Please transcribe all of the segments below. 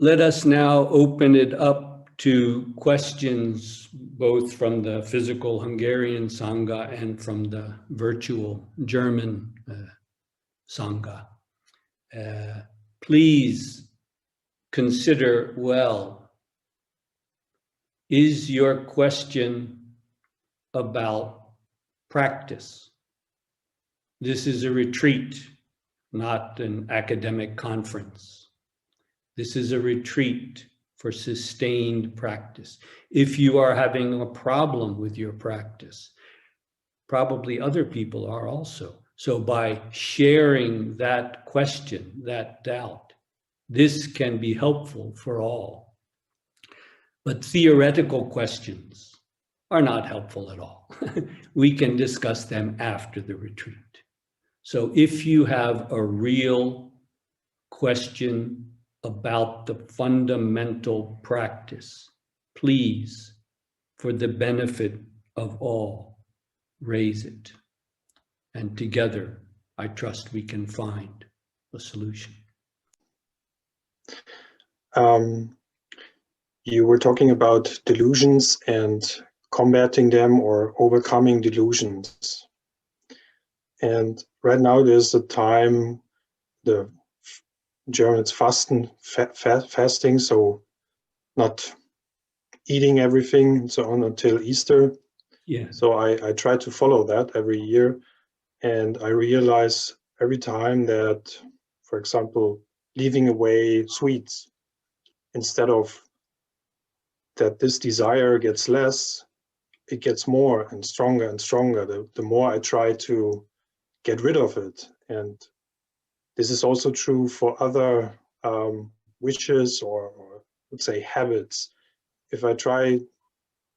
let us now open it up to questions, both from the physical Hungarian Sangha and from the virtual German Sangha. Please consider well, is your question about practice? This is a retreat, not an academic conference. This is a retreat for sustained practice. If you are having a problem with your practice, probably other people are also. So by sharing that question, that doubt, this can be helpful for all. But theoretical questions are not helpful at all. We can discuss them after the retreat. So if you have a real question about the fundamental practice, please, for the benefit of all, raise it. And together, I trust we can find a solution. You were talking about delusions and combating them or overcoming delusions. And right now there's a time, the Germans fasting, so not eating everything and so on until Easter. Yeah. So I try to follow that every year. And I realize every time that, for example, leaving away sweets, instead of that this desire gets less, it gets more and stronger and stronger. The more I try to get rid of it. And this is also true for other wishes or let's say habits. If I try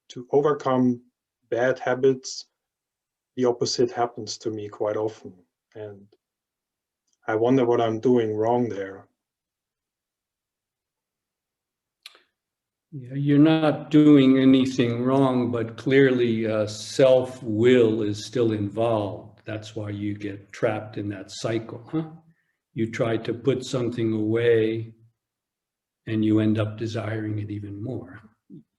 to overcome bad habits, the opposite happens to me quite often. And I wonder what I'm doing wrong there. Yeah, you're not doing anything wrong, but clearly self-will is still involved. That's why you get trapped in that cycle, huh? You try to put something away and you end up desiring it even more.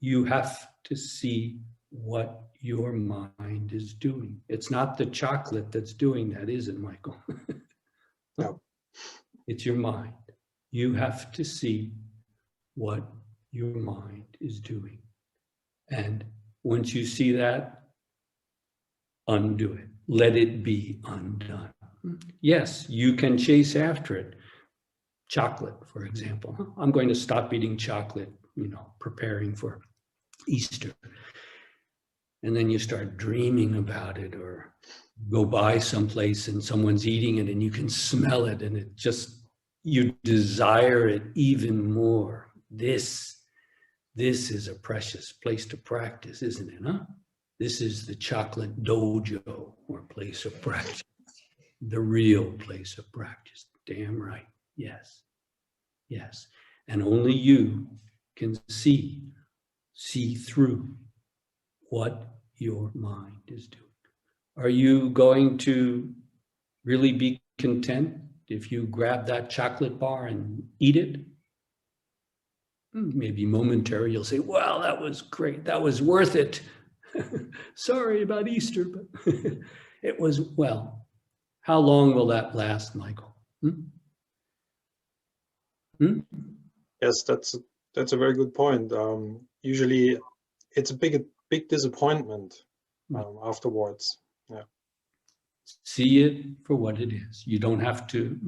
You have to see what your mind is doing. It's not the chocolate that's doing that, is it, Michael? No. It's your mind. You have to see what your mind is doing. And once you see that, undo it. Let it be undone. Yes, you can chase after it. Chocolate, for example. I'm going to stop eating chocolate, preparing for Easter. And then you start dreaming about it, or go by someplace and someone's eating it and you can smell it and it just, you desire it even more. This is a precious place to practice, isn't it, huh? This is the chocolate dojo, or place of practice. The real place of practice. Damn right. Yes. Yes. And only you can see through what your mind is doing. Are you going to really be content if you grab that chocolate bar and eat it? Maybe momentary, you'll say, well, that was great. That was worth it. Sorry about Easter, but it was, well, how long will that last, Michael? Yes, that's a very good point. Usually it's a big disappointment afterwards. Yeah. See it for what it is. You don't have to,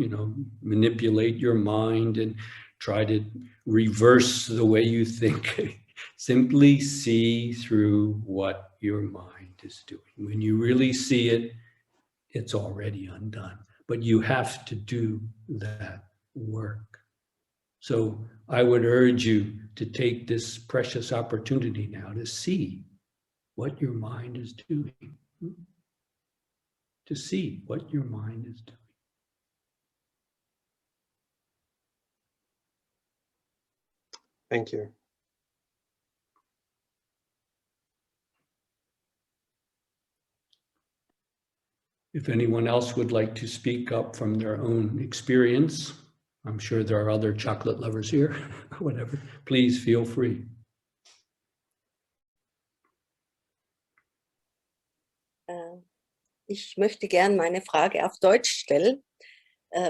manipulate your mind and try to reverse the way you think. Simply see through what your mind is doing. When you really see it, it's already undone. But you have to do that work. So I would urge you to take this precious opportunity now to see what your mind is doing. To see what your mind is doing. Thank you. If anyone else would like to speak up from their own experience, I'm sure there are other chocolate lovers here, whatever. Please feel free. Ich möchte gern meine Frage auf Deutsch stellen.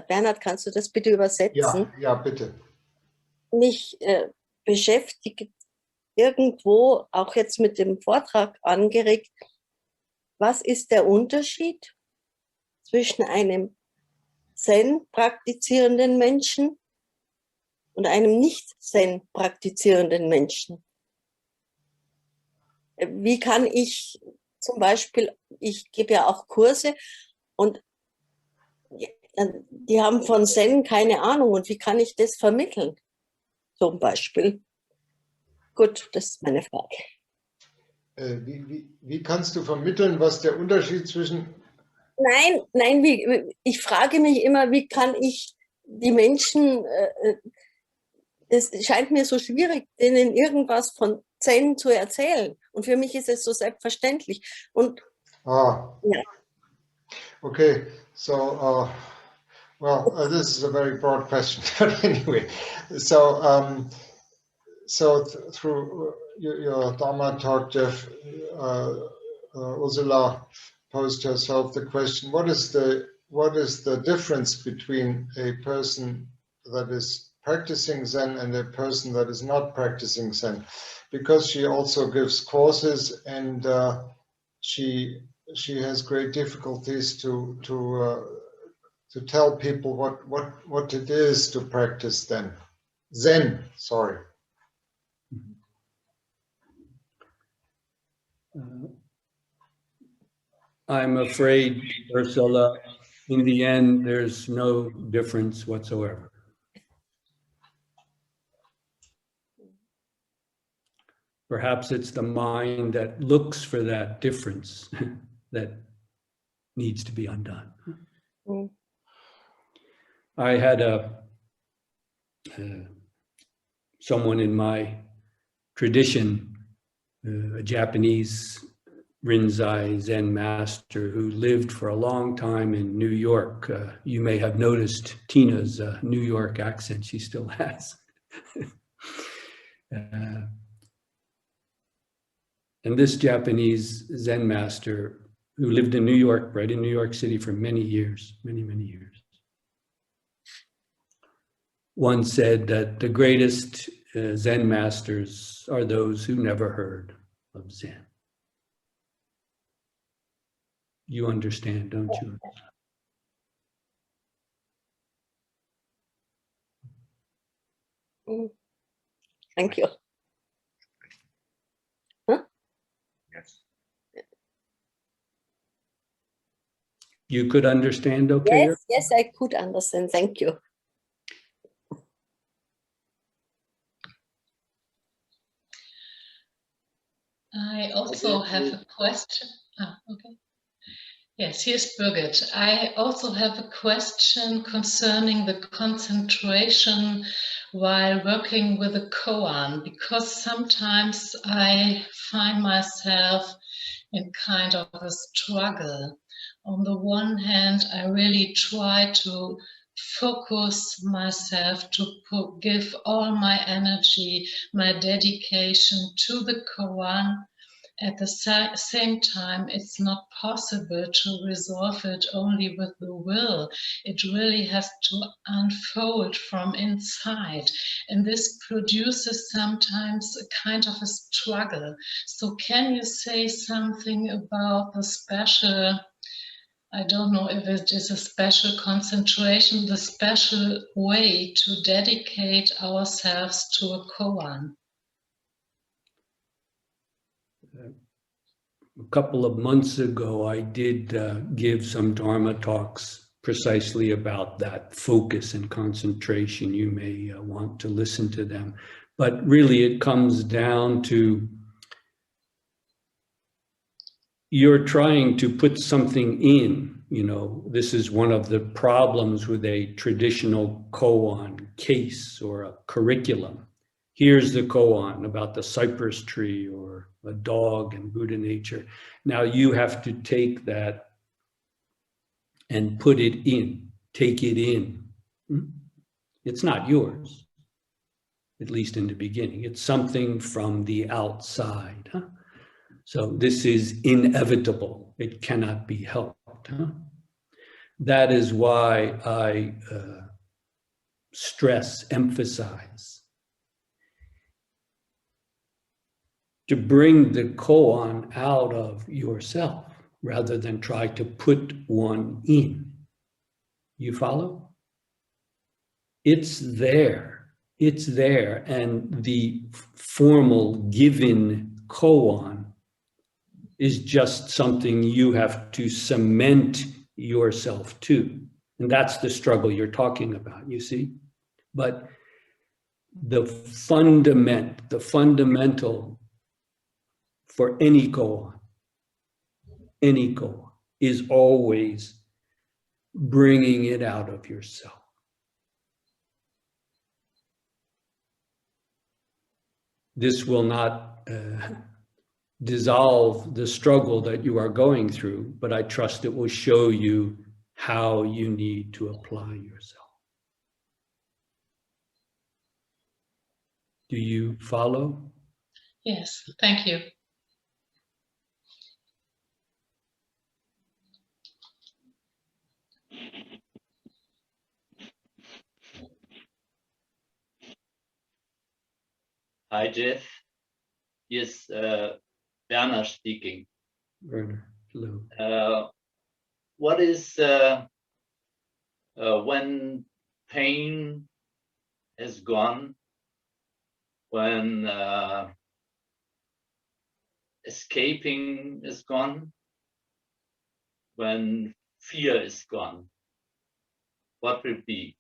Bernhard, kannst du das bitte übersetzen? Ja, bitte. Mich beschäftigt irgendwo, auch jetzt mit dem Vortrag angeregt, was ist der Unterschied zwischen einem Zen praktizierenden Menschen und einem nicht Zen praktizierenden Menschen? Wie kann ich zum Beispiel, ich gebe ja auch Kurse und die haben von Zen keine Ahnung und wie kann ich das vermitteln? Zum Beispiel. Gut, das ist meine Frage. Wie kannst du vermitteln, was der Unterschied zwischen... Nein, ich frage mich immer, wie kann ich die Menschen, es scheint mir so schwierig, denen irgendwas von Zen zu erzählen. Und für mich ist es so selbstverständlich. Und ja. Okay, so, this is a very broad question, but anyway, so through your Dharma talk, Jeff, Ursula posed herself the question: what is the difference between a person that is practicing Zen and a person that is not practicing Zen? Because she also gives courses, and she has great difficulties to tell people what it is to practice Zen. Sorry. I'm afraid, Ursula, in the end, there's no difference whatsoever. Perhaps it's the mind that looks for that difference that needs to be undone. Mm. I had someone in my tradition, a Japanese Rinzai Zen master who lived for a long time in New York. You may have noticed Tina's New York accent, she still has. And this Japanese Zen master who lived in New York, right in New York City for many years, many years, once said that the greatest Zen masters are those who never heard of Zen. You understand, don't you? Thank you. Huh? Yes. You could understand, okay? Yes, I could understand. Thank you. I also have a question. Okay. Yes, here's Birgit. I also have a question concerning the concentration while working with a koan, because sometimes I find myself in kind of a struggle. On the one hand, I really try to focus myself to give all my energy, my dedication to the koan. At the same time, it's not possible to resolve it only with the will. It really has to unfold from inside. And this produces sometimes a kind of a struggle. So can you say something about the special, I don't know if it is a special concentration, the special way to dedicate ourselves to a koan? A couple of months ago, I did give some Dharma talks precisely about that focus and concentration. You may want to listen to them. But really, it comes down to you're trying to put something in. You know, this is one of the problems with a traditional koan case or a curriculum. Here's the koan about the cypress tree or a dog and Buddha nature. Now you have to take that and put it in, take it in. It's not yours, at least in the beginning. It's something from the outside. Huh? So this is inevitable. It cannot be helped. Huh? That is why I emphasize, to bring the koan out of yourself rather than try to put one in. You follow? It's there. It's there. And the formal given koan is just something you have to cement yourself to. And that's the struggle you're talking about, you see? But the fundamental for any koan is always bringing it out of yourself. This will not dissolve the struggle that you are going through, but I trust it will show you how you need to apply yourself. Do you follow? Yes, thank you. Hi, Jeff. Yes, Werner speaking. Werner, hello. What is when pain is gone, when escaping is gone, when fear is gone? What will be?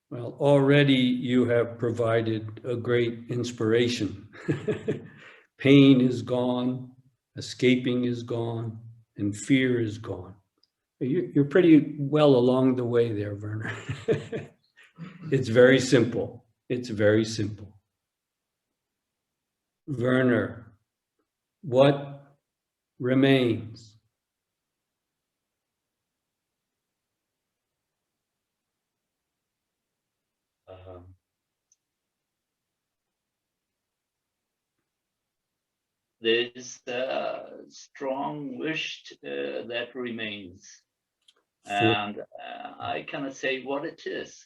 Well, already you have provided a great inspiration. Pain is gone, escaping is gone, and fear is gone. You're pretty well along the way there, Werner. It's very simple. It's very simple. Werner, what remains? There is a strong wish that remains. And I cannot say what it is.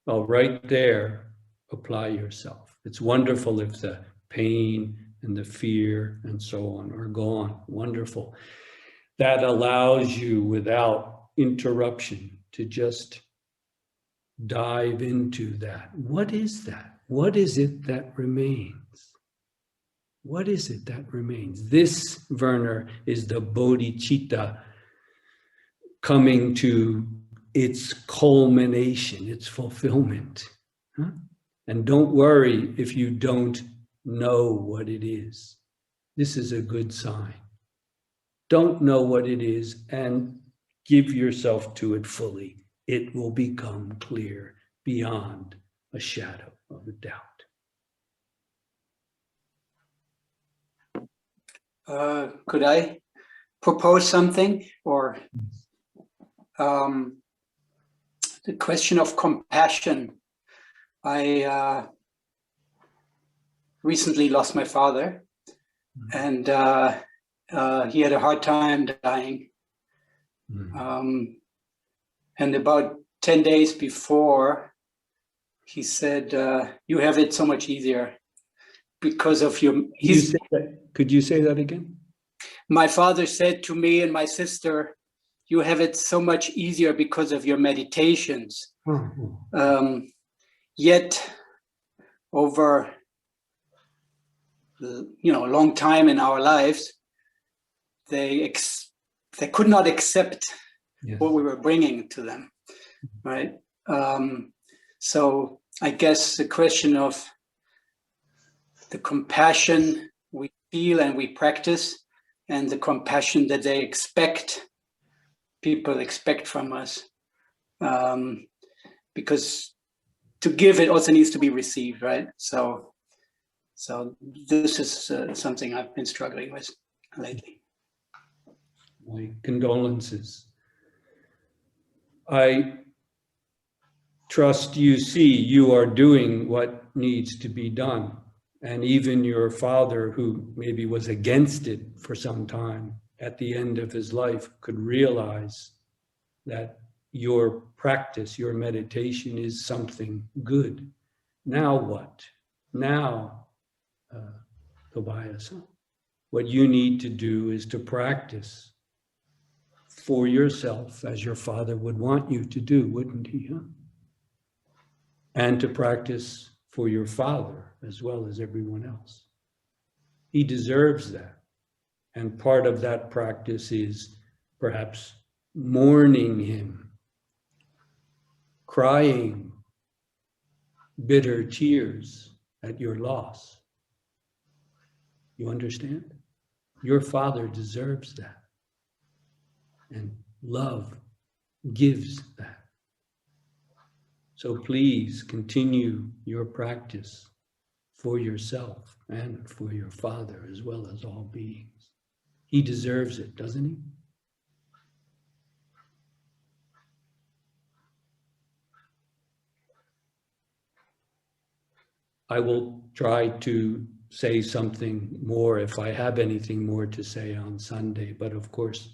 Well, right there, apply yourself. It's wonderful if the pain and the fear and so on are gone. Wonderful. That allows you, without interruption, to just dive into that. What is that? What is it that remains? What is it that remains? This, Werner, is the bodhicitta coming to its culmination, its fulfillment. Huh? And don't worry if you don't know what it is. This is a good sign. Don't know what it is and give yourself to it fully. It will become clear beyond a shadow of a doubt. Could I propose something? Or the question of compassion. I recently lost my father, and he had a hard time dying. And about 10 days before, he said, "You have it so much easier because of your..." Could you say that again? My father said to me and my sister, "You have it so much easier because of your meditations." Yet, over a long time in our lives, they could not accept what we were bringing to them, right? So I guess the question of the compassion we feel and we practice, and the compassion that people expect from us, because to give, it also needs to be received, right? So this is something I've been struggling with lately. My condolences. I trust you see you are doing what needs to be done. And even your father, who maybe was against it for some time, at the end of his life could realize that your practice, your meditation is something good. Now what? Now, Tobias, what you need to do is to practice for yourself as your father would want you to do, wouldn't he? Huh? And to practice for your father as well as everyone else. He deserves that. And part of that practice is perhaps mourning him, crying bitter tears at your loss. You understand? Your father deserves that. And love gives that. So please continue your practice for yourself and for your father as well as all beings. He deserves it, doesn't he? I will try to say something more if I have anything more to say on Sunday, but of course,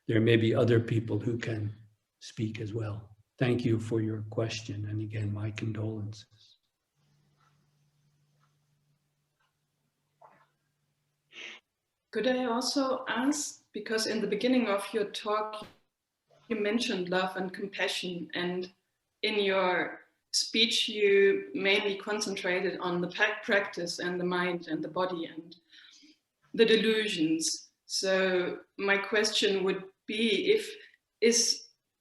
there may be other people who can speak as well. Thank you for your question, and again, my condolences. Could I also ask, because in the beginning of your talk, you mentioned love and compassion, and in your speech, you mainly concentrated on the practice and the mind and the body and the delusions. So my question would be,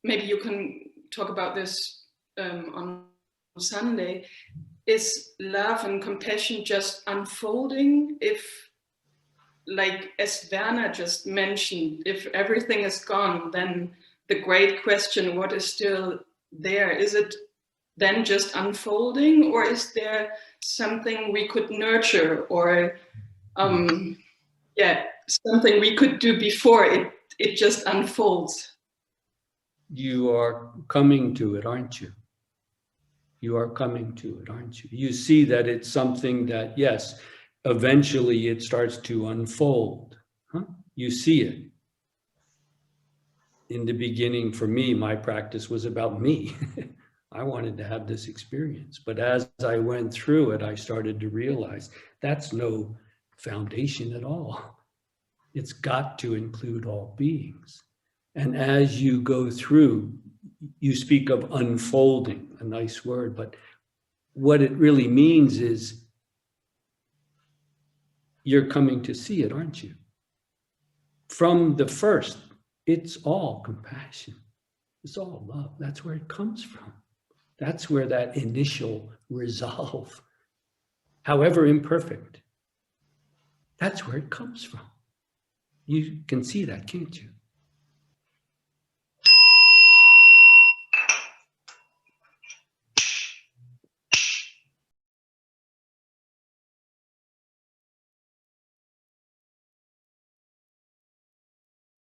maybe you can talk about this on Sunday, is love and compassion just unfolding? If, like as Werner just mentioned, if everything is gone, then the great question, what is still there? Is it then just unfolding, or is there something we could nurture, or something we could do before it just unfolds? You are coming to it, aren't you? You are coming to it, aren't you? You see that it's something that, yes, eventually it starts to unfold. Huh? You see it. In the beginning, for me, my practice was about me. I wanted to have this experience. But as I went through it, I started to realize that's no foundation at all. It's got to include all beings. And as you go through, you speak of unfolding, a nice word, but what it really means is you're coming to see it, aren't you? From the first, it's all compassion. It's all love. That's where it comes from. That's where that initial resolve, however imperfect, that's where it comes from. You can see that, can't you?